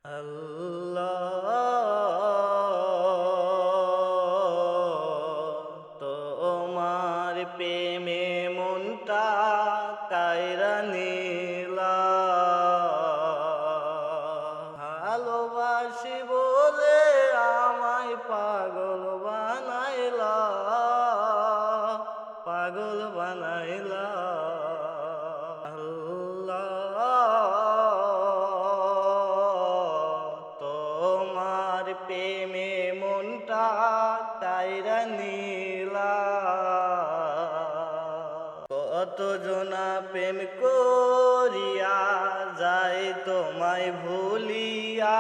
আল্লাহ তোমার প্রেমে মনটা কায়রা নিলা, ভালোবাসি বলে আমায় পাগল বানাইলা, পাগল বানাইলা। তোমার প্রেমে মনটা কায়রা নিলা, কত জনা প্রেম করিয়া যায় তোমায় ভুলিয়া,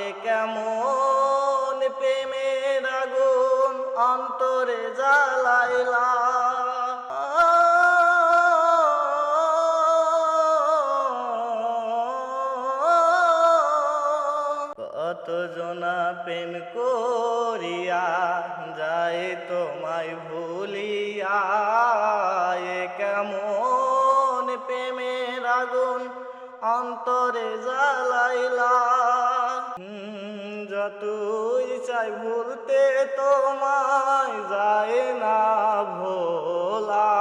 এ কেমন প্রেমের আগুন অন্তরে জ্বালাইলা। কত জনা প্রেম করিয়া যায় তোমায় ভুলিয়া, এ কেমন প্রেমের আগুন অন্তরে জ্বালাইলা। যতই চাই ভুলতে তোমায় যায় না ভোলা,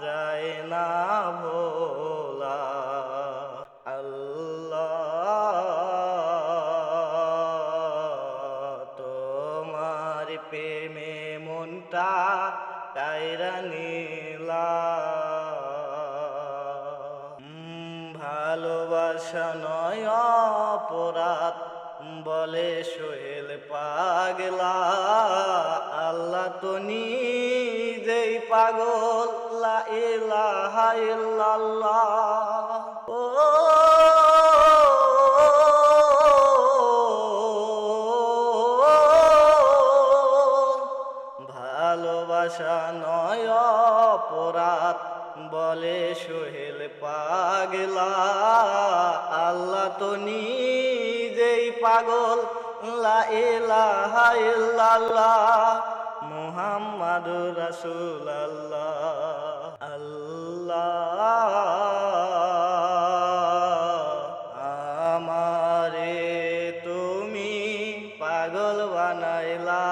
যায় না ভোলা। তোমার প্রেমে মনটা কায়রা নিলা, ভালোবাসা নয় অপরাধ বলে সোহেল পাগলা, আল্লাহ তো নিজেই পাগল, লা ইলাহা ইল্লাল্লাহ। ও ভালোবাসা নয় অপরাধ বলে সোহেল পাগলা, আল্লাহ তো নিজেই পাগল, লা ইলাহা ইল্লাল্লাহ মুহাম্মাদুর রাসূলুল্লাহ। আল্লাহ আমারে তুমি পাগল বানাইলা,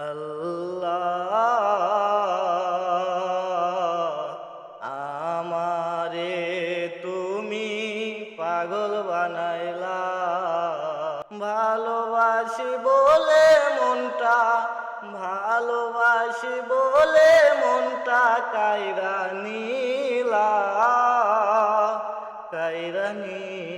আল্লাহ আমারে তুমি পাগল বানাইলা। ভালোবাসি বলে মনটা, ভালোবাসি বলে মনটা কায়রা নিলা, কায়রা নিলা।